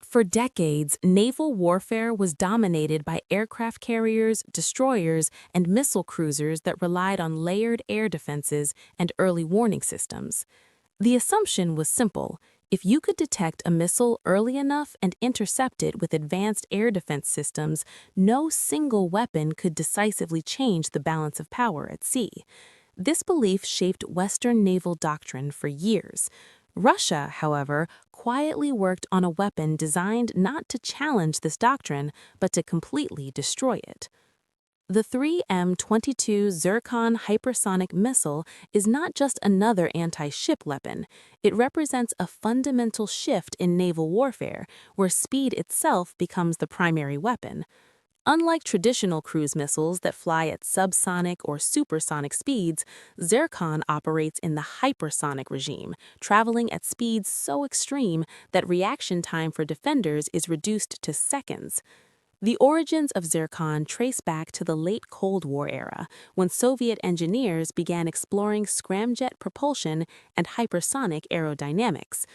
For decades, naval warfare was dominated by aircraft carriers, destroyers, and missile cruisers that relied on layered air defenses and early warning systems. The assumption was simple. If you could detect a missile early enough and intercept it with advanced air defense systems, no single weapon could decisively change the balance of power at sea. This belief shaped Western naval doctrine for years. Russia, however, quietly worked on a weapon designed not to challenge this doctrine, but to completely destroy it. The 3M-22 Zircon hypersonic missile is not just another anti-ship weapon. It represents a fundamental shift in naval warfare, where speed itself becomes the primary weapon. Unlike traditional cruise missiles that fly at subsonic or supersonic speeds, Zircon operates in the hypersonic regime, traveling at speeds so extreme that reaction time for defenders is reduced to seconds. The origins of Zircon trace back to the late Cold War era, when Soviet engineers began exploring scramjet propulsion and hypersonic aerodynamics.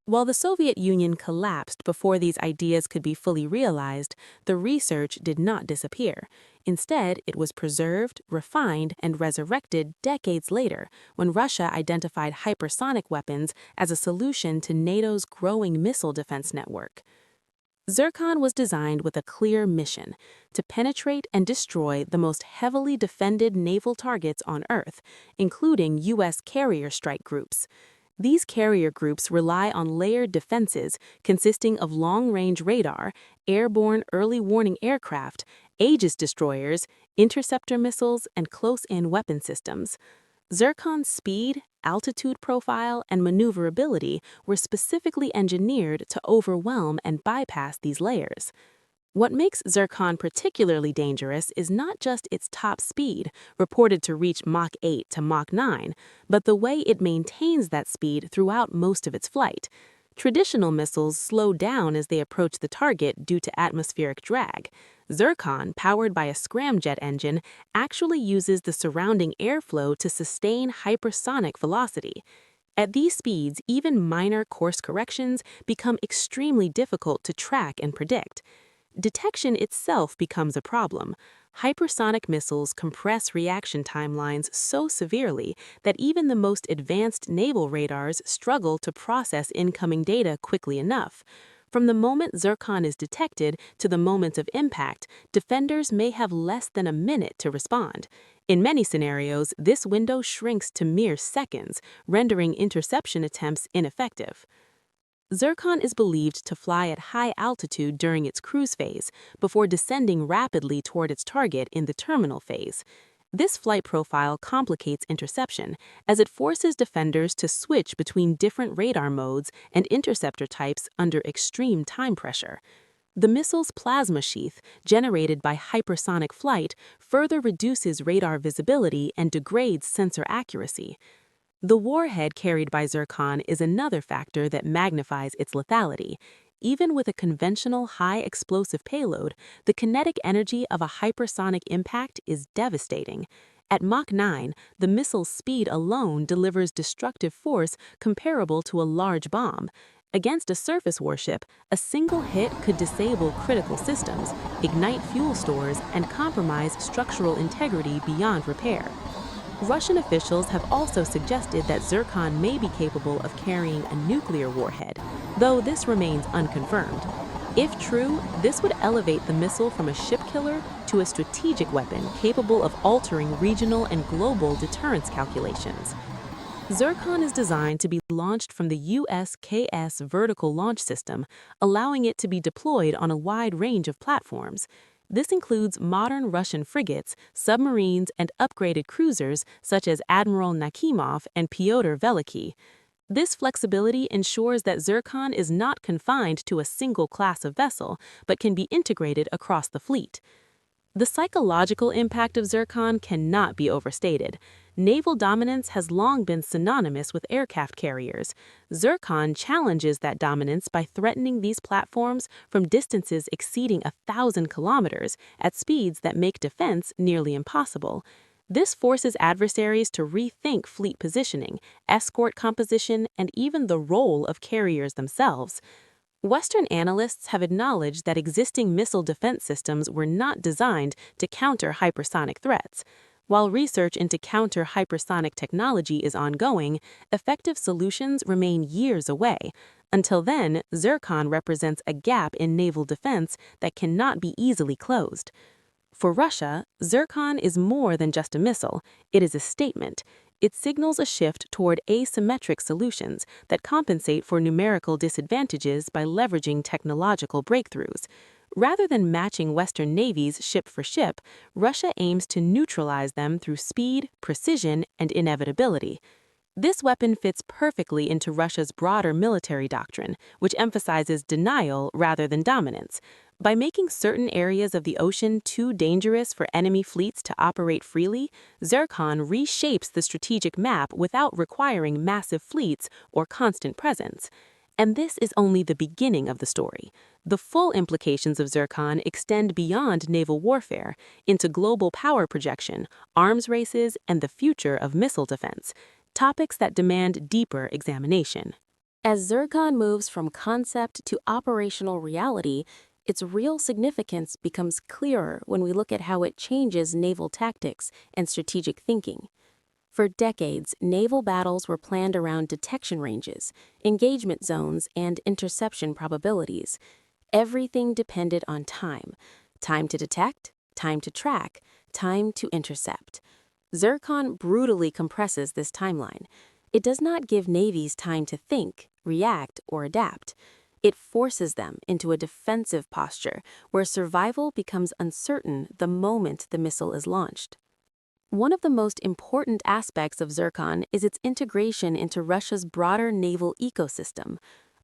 While the Soviet Union collapsed before these ideas could be fully realized, the research did not disappear. Instead, it was preserved, refined, and resurrected decades later when Russia identified hypersonic weapons as a solution to NATO's growing missile defense network. Zircon was designed with a clear mission: to penetrate and destroy the most heavily defended naval targets on Earth, including U.S. carrier strike groups. These carrier groups rely on layered defenses consisting of long-range radar, airborne early warning aircraft, Aegis destroyers, interceptor missiles, and close-in weapon systems. Zircon's speed, altitude profile, and maneuverability were specifically engineered to overwhelm and bypass these layers. What makes Zircon particularly dangerous is not just its top speed, reported to reach Mach 8 to Mach 9, but the way it maintains that speed throughout most of its flight. Traditional missiles slow down as they approach the target due to atmospheric drag. Zircon, powered by a scramjet engine, actually uses the surrounding airflow to sustain hypersonic velocity. At these speeds, even minor course corrections become extremely difficult to track and predict. Detection itself becomes a problem. Hypersonic missiles compress reaction timelines so severely that even the most advanced naval radars struggle to process incoming data quickly enough. From the moment Zircon is detected to the moment of impact, defenders may have less than a minute to respond. In many scenarios, this window shrinks to mere seconds, rendering interception attempts ineffective. Zircon is believed to fly at high altitude during its cruise phase, before descending rapidly toward its target in the terminal phase. This flight profile complicates interception, as it forces defenders to switch between different radar modes and interceptor types under extreme time pressure. The missile's plasma sheath, generated by hypersonic flight, further reduces radar visibility and degrades sensor accuracy. The warhead carried by Zircon is another factor that magnifies its lethality. Even with a conventional high-explosive payload, the kinetic energy of a hypersonic impact is devastating. At Mach 9, the missile's speed alone delivers destructive force comparable to a large bomb. Against a surface warship, a single hit could disable critical systems, ignite fuel stores, and compromise structural integrity beyond repair. Russian officials have also suggested that Zircon may be capable of carrying a nuclear warhead, though this remains unconfirmed. If true, this would elevate the missile from a ship killer to a strategic weapon capable of altering regional and global deterrence calculations. Zircon is designed to be launched from the USKS vertical launch system, allowing it to be deployed on a wide range of platforms. This includes modern Russian frigates, submarines, and upgraded cruisers such as Admiral Nakhimov and Pyotr Veliky. This flexibility ensures that Zircon is not confined to a single class of vessel, but can be integrated across the fleet. The psychological impact of Zircon cannot be overstated. Naval dominance has long been synonymous with aircraft carriers. Zircon challenges that dominance by threatening these platforms from distances exceeding 1,000 kilometers at speeds that make defense nearly impossible. This forces adversaries to rethink fleet positioning, escort composition, and even the role of carriers themselves. Western analysts have acknowledged that existing missile defense systems were not designed to counter hypersonic threats. While research into counter-hypersonic technology is ongoing, effective solutions remain years away. Until then, Zircon represents a gap in naval defense that cannot be easily closed. For Russia, Zircon is more than just a missile. It is a statement. It signals a shift toward asymmetric solutions that compensate for numerical disadvantages by leveraging technological breakthroughs. Rather than matching Western navies ship for ship, Russia aims to neutralize them through speed, precision, and inevitability. This weapon fits perfectly into Russia's broader military doctrine, which emphasizes denial rather than dominance. By making certain areas of the ocean too dangerous for enemy fleets to operate freely, Zircon reshapes the strategic map without requiring massive fleets or constant presence. And this is only the beginning of the story. The full implications of Zircon extend beyond naval warfare into global power projection, arms races, and the future of missile defense, topics that demand deeper examination. As Zircon moves from concept to operational reality, its real significance becomes clearer when we look at how it changes naval tactics and strategic thinking. For decades, naval battles were planned around detection ranges, engagement zones, and interception probabilities. Everything depended on time. Time to detect, time to track, time to intercept. Zircon brutally compresses this timeline. It does not give navies time to think, react, or adapt. It forces them into a defensive posture where survival becomes uncertain the moment the missile is launched. One of the most important aspects of Zircon is its integration into Russia's broader naval ecosystem.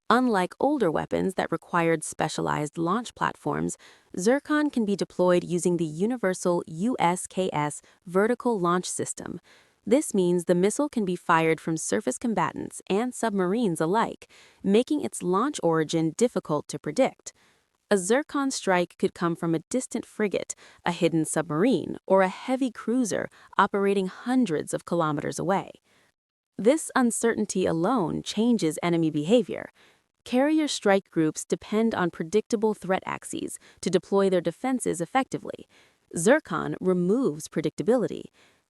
Unlike older weapons that required specialized launch platforms, Zircon can be deployed using the universal USKS vertical launch system. This means the missile can be fired from surface combatants and submarines alike, making its launch origin difficult to predict. A Zircon strike could come from a distant frigate, a hidden submarine, or a heavy cruiser operating hundreds of kilometers away. This uncertainty alone changes enemy behavior. Carrier strike groups depend on predictable threat axes to deploy their defenses effectively. Zircon removes predictability.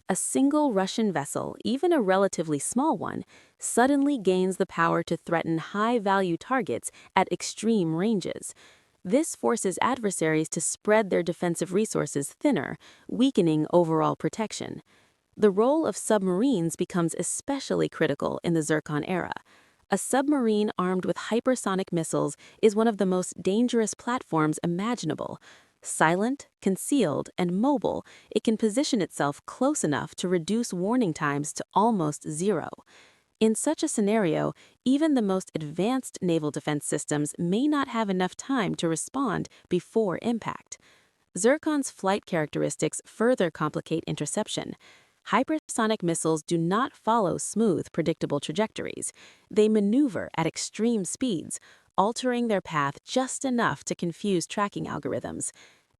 A single Russian vessel, even a relatively small one, suddenly gains the power to threaten high-value targets at extreme ranges. This forces adversaries to spread their defensive resources thinner, weakening overall protection. The role of submarines becomes especially critical in the Zircon era. A submarine armed with hypersonic missiles is one of the most dangerous platforms imaginable. Silent, concealed, and mobile, it can position itself close enough to reduce warning times to almost zero. In such a scenario, even the most advanced naval defense systems may not have enough time to respond before impact. Zircon's flight characteristics further complicate interception. Hypersonic missiles do not follow smooth, predictable trajectories. They maneuver at extreme speeds, altering their path just enough to confuse tracking algorithms.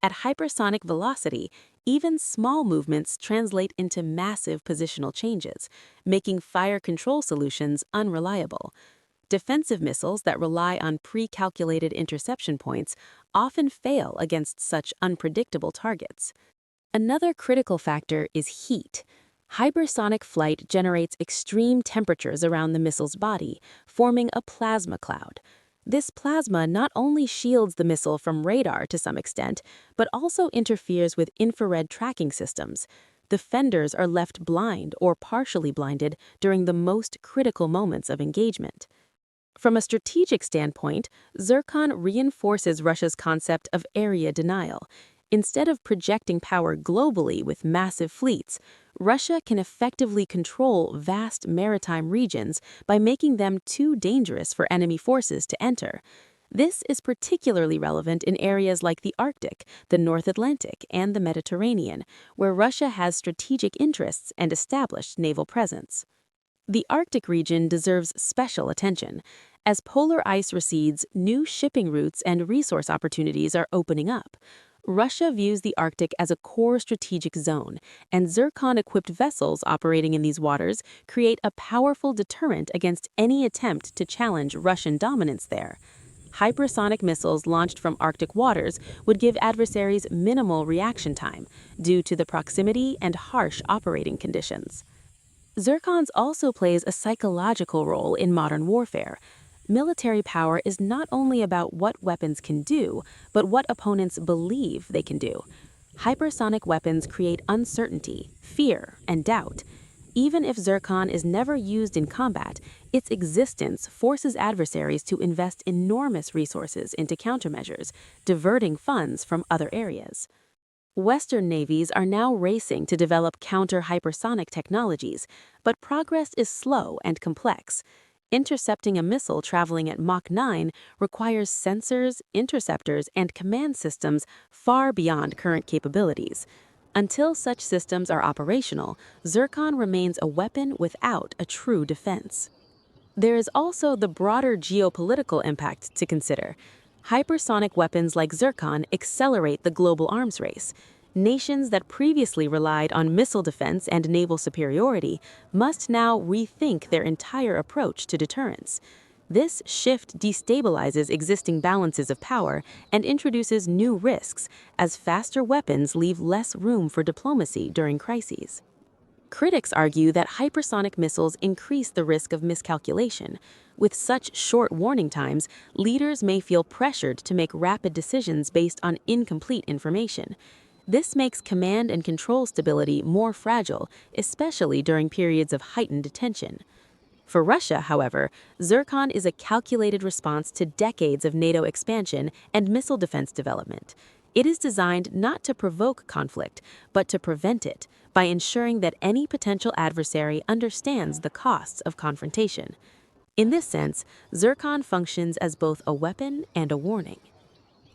At hypersonic velocity, even small movements translate into massive positional changes, making fire control solutions unreliable. Defensive missiles that rely on pre-calculated interception points often fail against such unpredictable targets. Another critical factor is heat. Hypersonic flight generates extreme temperatures around the missile's body, forming a plasma cloud. This plasma not only shields the missile from radar to some extent, but also interferes with infrared tracking systems. The fenders are left blind or partially blinded during the most critical moments of engagement. From a strategic standpoint, Zircon reinforces Russia's concept of area denial. Instead of projecting power globally with massive fleets, Russia can effectively control vast maritime regions by making them too dangerous for enemy forces to enter. This is particularly relevant in areas like the Arctic, the North Atlantic, and the Mediterranean, where Russia has strategic interests and established naval presence. The Arctic region deserves special attention. As polar ice recedes, new shipping routes and resource opportunities are opening up. Russia views the Arctic as a core strategic zone, and Zircon-equipped vessels operating in these waters create a powerful deterrent against any attempt to challenge Russian dominance there. Hypersonic missiles launched from Arctic waters would give adversaries minimal reaction time due to the proximity and harsh operating conditions. Zircons also plays a psychological role in modern warfare. Military power is not only about what weapons can do, but what opponents believe they can do. Hypersonic weapons create uncertainty, fear, and doubt. Even if Zircon is never used in combat, its existence forces adversaries to invest enormous resources into countermeasures, diverting funds from other areas. Western navies are now racing to develop counter-hypersonic technologies, but progress is slow and complex. Intercepting a missile traveling at Mach 9 requires sensors, interceptors, and command systems far beyond current capabilities. Until such systems are operational, Zircon remains a weapon without a true defense. There is also the broader geopolitical impact to consider. Hypersonic weapons like Zircon accelerate the global arms race. Nations that previously relied on missile defense and naval superiority must now rethink their entire approach to deterrence. This shift destabilizes existing balances of power and introduces new risks, as faster weapons leave less room for diplomacy during crises. Critics argue that hypersonic missiles increase the risk of miscalculation. With such short warning times, leaders may feel pressured to make rapid decisions based on incomplete information. This makes command and control stability more fragile, especially during periods of heightened tension. For Russia, however, Zircon is a calculated response to decades of NATO expansion and missile defense development. It is designed not to provoke conflict, but to prevent it by ensuring that any potential adversary understands the costs of confrontation. In this sense, Zircon functions as both a weapon and a warning.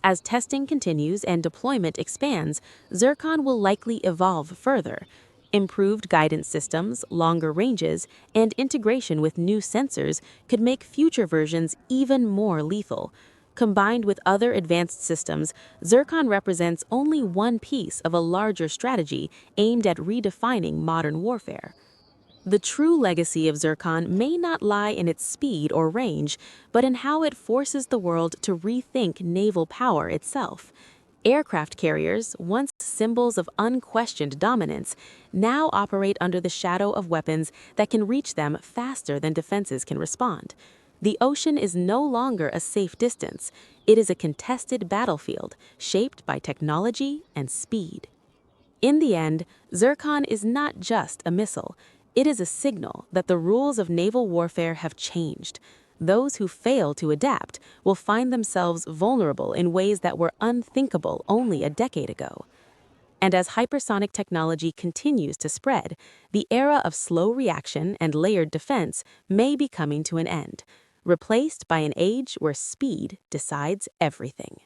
As testing continues and deployment expands, Zircon will likely evolve further. Improved guidance systems, longer ranges, and integration with new sensors could make future versions even more lethal. Combined with other advanced systems, Zircon represents only one piece of a larger strategy aimed at redefining modern warfare. The true legacy of Zircon may not lie in its speed or range, but in how it forces the world to rethink naval power itself. Aircraft carriers, once symbols of unquestioned dominance, now operate under the shadow of weapons that can reach them faster than defenses can respond. The ocean is no longer a safe distance. It is a contested battlefield shaped by technology and speed. In the end, Zircon is not just a missile. It is a signal that the rules of naval warfare have changed. Those who fail to adapt will find themselves vulnerable in ways that were unthinkable only a decade ago. And as hypersonic technology continues to spread, the era of slow reaction and layered defense may be coming to an end, replaced by an age where speed decides everything.